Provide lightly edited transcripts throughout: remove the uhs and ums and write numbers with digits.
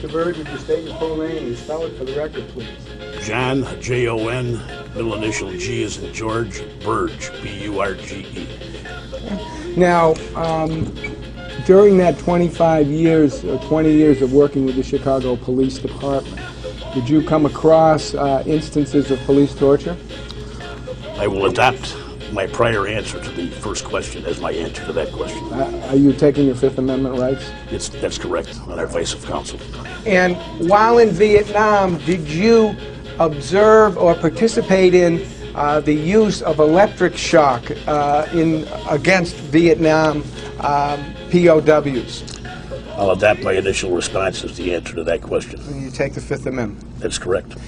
Mr. Burge, would you state your full name and spell it for the record, please? Jon, Jon, middle initial G as in George, Burge, B-U-R-G-E. Now, during that 25 years, or 20 years of working with the Chicago Police Department, did you come across instances of police torture? I will adopt my prior answer to the first question as my answer to that question. Are you taking your Fifth Amendment rights? That's correct, on our advice of counsel. And while in Vietnam, did you observe or participate in the use of electric shock against Vietnam POWs? I'll adapt my initial response as the answer to that question. And you take the Fifth Amendment? That's correct.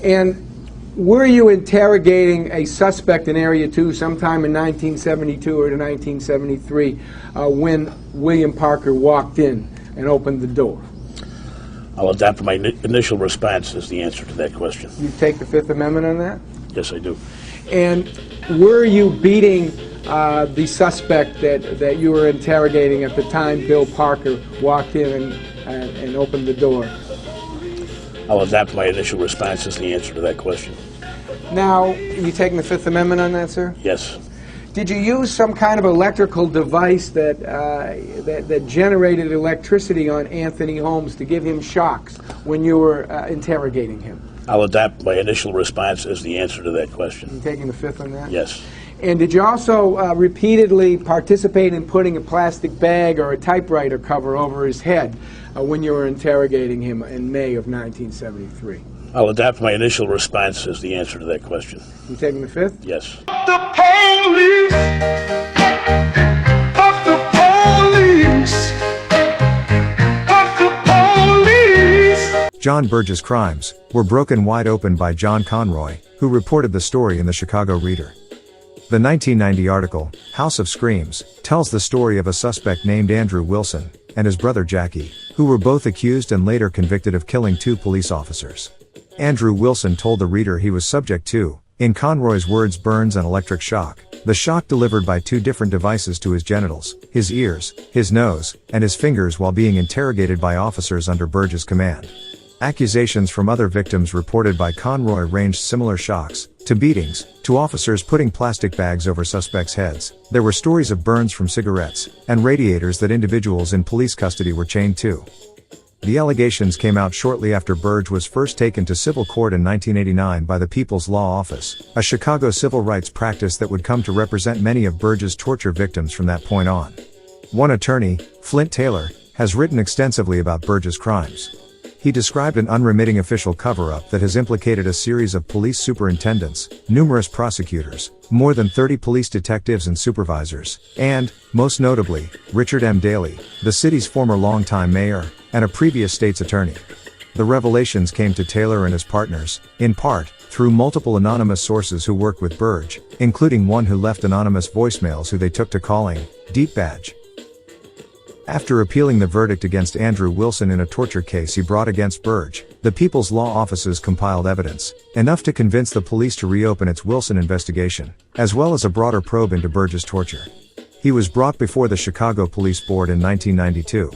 And were you interrogating a suspect in Area 2 sometime in 1972 or 1973 when William Parker walked in and opened the door? I'll adapt my initial response as the answer to that question. You take the Fifth Amendment on that? Yes, I do. And were you beating the suspect that you were interrogating at the time Bill Parker walked in and opened the door? I'll adapt my initial response as the answer to that question. Now, are you taking the Fifth Amendment on that, sir? Yes. Did you use some kind of electrical device that generated electricity on Anthony Holmes to give him shocks when you were interrogating him? I'll adapt my initial response as the answer to that question. You taking the Fifth on that? Yes. And did you also repeatedly participate in putting a plastic bag or a typewriter cover over his head when you were interrogating him in May of 1973? I'll adapt my initial response as the answer to that question. You taking the Fifth? Yes. The police! Fuck the police! Fuck the police! Jon Burge's crimes were broken wide open by John Conroy, who reported the story in the Chicago Reader. The 1990 article, House of Screams, tells the story of a suspect named Andrew Wilson and his brother Jackie, who were both accused and later convicted of killing 2 police officers. Andrew Wilson told the reader he was subject to, in Conroy's words, burns and electric shock, the shock delivered by 2 different devices to his genitals, his ears, his nose, and his fingers while being interrogated by officers under Burge's command. Accusations from other victims reported by Conroy ranged similar shocks, to beatings, to officers putting plastic bags over suspects' heads. There were stories of burns from cigarettes, and radiators that individuals in police custody were chained to. The allegations came out shortly after Burge was first taken to civil court in 1989 by the People's Law Office, a Chicago civil rights practice that would come to represent many of Burge's torture victims from that point on. One attorney, Flint Taylor, has written extensively about Burge's crimes. He described an unremitting official cover-up that has implicated a series of police superintendents, numerous prosecutors, more than 30 police detectives and supervisors, and, most notably, Richard M. Daley, the city's former longtime mayor, and a previous state's attorney. The revelations came to Taylor and his partners, in part, through multiple anonymous sources who worked with Burge, including one who left anonymous voicemails who they took to calling Deep Badge. After appealing the verdict against Andrew Wilson in a torture case he brought against Burge, the People's Law Offices compiled evidence, enough to convince the police to reopen its Wilson investigation, as well as a broader probe into Burge's torture. He was brought before the Chicago Police Board in 1992.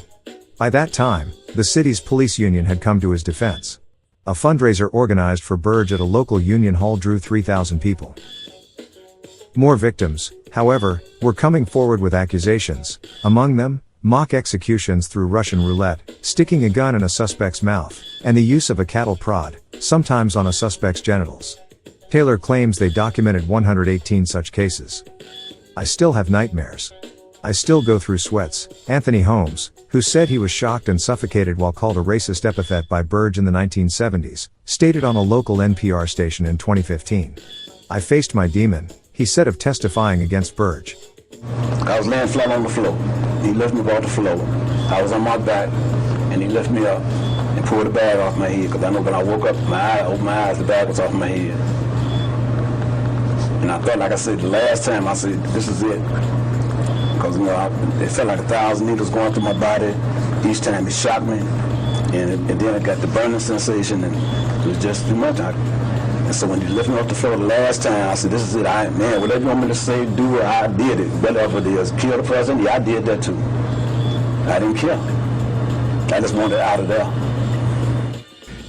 By that time, the city's police union had come to his defense. A fundraiser organized for Burge at a local union hall drew 3,000 people. More victims, however, were coming forward with accusations, among them, mock executions through Russian roulette, sticking a gun in a suspect's mouth, and the use of a cattle prod, sometimes on a suspect's genitals. Taylor claims they documented 118 such cases. I still have nightmares. I still go through sweats. Anthony Holmes, who said he was shocked and suffocated while called a racist epithet by Burge in the 1970s, stated on a local NPR station in 2015. I faced my demon, he said of testifying against Burge. I was laying flat on the floor. He lifted me off the floor. I was on my back, and he lifted me up and pulled the bag off my head, because I know when I woke up, opened my eyes, the bag was off my head. And I felt like I said the last time, I said, this is it. Because, it felt like 1,000 needles going through my body. Each time it shocked me, and then I got the burning sensation, and it was just too much. And so when you lift me off the floor the last time, I said, this is it. Whatever you want me to say, do it, I did it. Whatever it is, kill the president, yeah, I did that too. I didn't kill. I just wanted it out of there.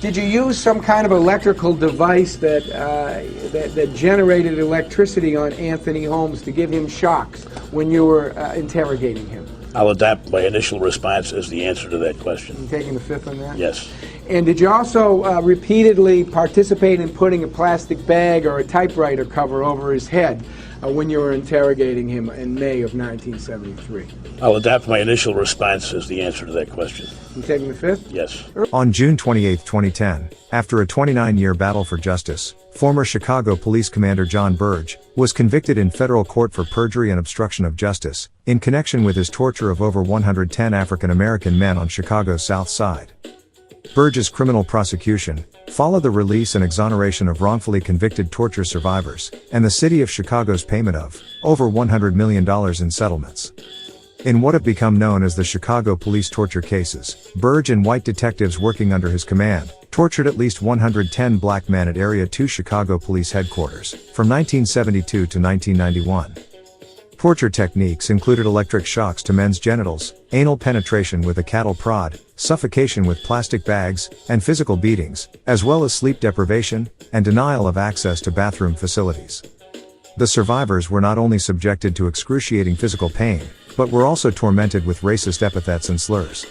Did you use some kind of electrical device that generated electricity on Anthony Holmes to give him shocks when you were interrogating him? I'll adapt my initial response as the answer to that question. You taking the fifth on that? Yes. And did you also repeatedly participate in putting a plastic bag or a typewriter cover over his head when you were interrogating him in May of 1973? I'll adapt my initial response as the answer to that question. You taking the fifth? Yes. On June 28, 2010, after a 29-year battle for justice, former Chicago Police Commander Jon Burge was convicted in federal court for perjury and obstruction of justice in connection with his torture of over 110 African American men on Chicago's South Side. Burge's criminal prosecution followed the release and exoneration of wrongfully convicted torture survivors and the city of Chicago's payment of over $100 million in settlements. In what have become known as the Chicago police torture cases, Burge and white detectives working under his command tortured at least 110 black men at Area 2 Chicago Police Headquarters from 1972 to 1991. Torture techniques included electric shocks to men's genitals, anal penetration with a cattle prod, suffocation with plastic bags, and physical beatings, as well as sleep deprivation and denial of access to bathroom facilities. The survivors were not only subjected to excruciating physical pain, but were also tormented with racist epithets and slurs.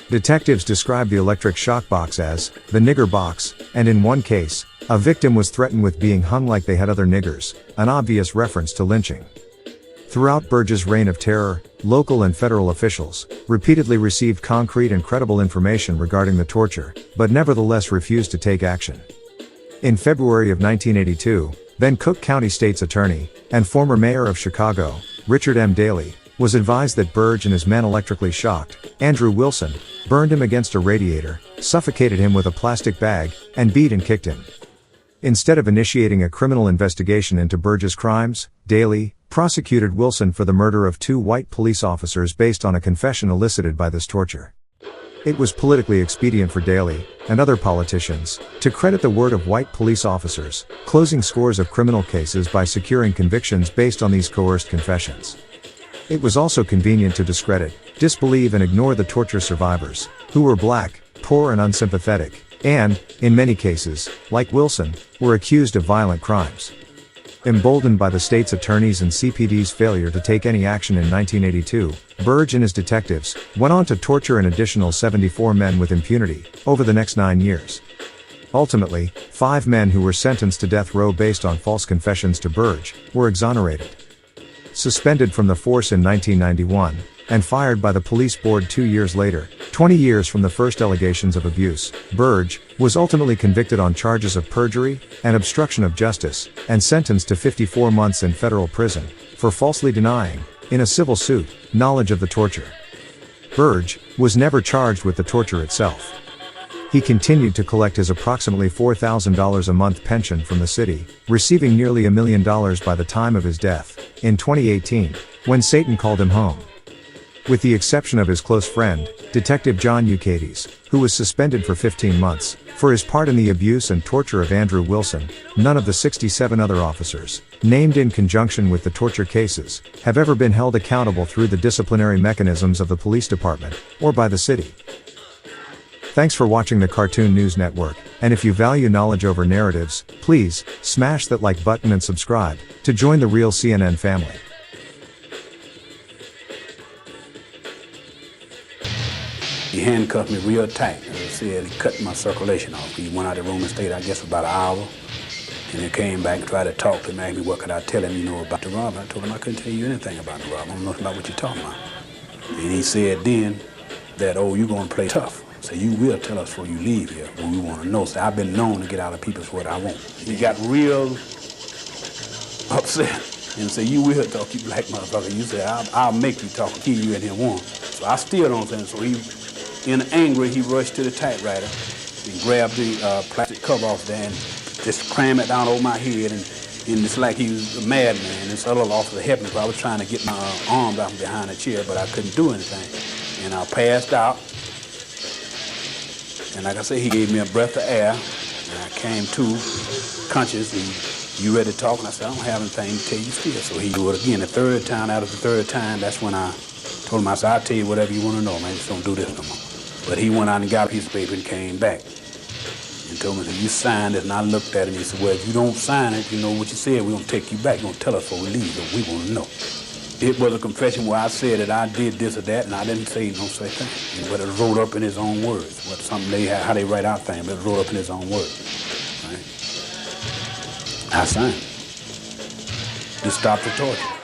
Detectives described the electric shock box as the nigger box, and in one case, a victim was threatened with being hung like they had other niggers, an obvious reference to lynching. Throughout Burge's reign of terror, local and federal officials repeatedly received concrete and credible information regarding the torture, but nevertheless refused to take action. In February of 1982, then Cook County State's Attorney and former mayor of Chicago, Richard M. Daley, was advised that Burge and his men electrically shocked Andrew Wilson, burned him against a radiator, suffocated him with a plastic bag, and beat and kicked him. Instead of initiating a criminal investigation into Burge's crimes, Daley prosecuted Wilson for the murder of 2 white police officers based on a confession elicited by this torture. It was politically expedient for Daley and other politicians to credit the word of white police officers, closing scores of criminal cases by securing convictions based on these coerced confessions. It was also convenient to discredit, disbelieve and ignore the torture survivors, who were black, poor and unsympathetic, and, in many cases, like Wilson, were accused of violent crimes. Emboldened by the state's attorneys and CPD's failure to take any action in 1982, Burge and his detectives went on to torture an additional 74 men with impunity over the next 9 years. Ultimately, 5 men who were sentenced to death row based on false confessions to Burge were exonerated. Suspended from the force in 1991, and fired by the police board 2 years later, 20 years from the first allegations of abuse, Burge was ultimately convicted on charges of perjury and obstruction of justice, and sentenced to 54 months in federal prison for falsely denying, in a civil suit, knowledge of the torture. Burge was never charged with the torture itself. He continued to collect his approximately $4,000 a month pension from the city, receiving nearly $1 million by the time of his death, in 2018, when Satan called him home. With the exception of his close friend, Detective John Eucades, who was suspended for 15 months, for his part in the abuse and torture of Andrew Wilson, none of the 67 other officers, named in conjunction with the torture cases, have ever been held accountable through the disciplinary mechanisms of the police department, or by the city. Thanks for watching the Cartoon News Network, and if you value knowledge over narratives, please, smash that like button and subscribe, to join the real CNN family. He handcuffed me real tight. As I said, he cut my circulation off. He went out of the room and stayed, I guess, for about an hour. And then came back and tried to talk to me, asked me what could I tell him, about the robbery. I told him I couldn't tell you anything about the robbery. I don't know about what you're talking about. And he said then that, oh, you're going to play tough. So you will tell us before you leave here what we want to know. So I've been known to get out of people's what I want. He got real upset and said, you will talk, you black motherfucker. You said, I'll make you talk, kill you in here one. So I still don't think so. In anger, he rushed to the typewriter and grabbed the plastic cover off there and just crammed it down over my head. And it's like he was a madman. And this other officer helped me. I was trying to get my arms out from behind the chair, but I couldn't do anything. And I passed out. And like I said, he gave me a breath of air. And I came to conscious. And you ready to talk? And I said, I don't have anything to tell you still. So he do it again. The third time, out of the third time, that's when I told him, I said, I'll tell you whatever you want to know, man. Just don't do this no more. But he went out and got a piece of paper and came back. and told me, you signed it, and I looked at him, he said, well, if you don't sign it, you know what you said, we're going to take you back, you're going to tell us before we leave, so we want to know. It was a confession where I said that I did this or that, and I didn't say no such thing. But it was wrote up in his own words. What something they had, how they write out things, but it was wrote up in his own words. Right? I signed. To stop the torture.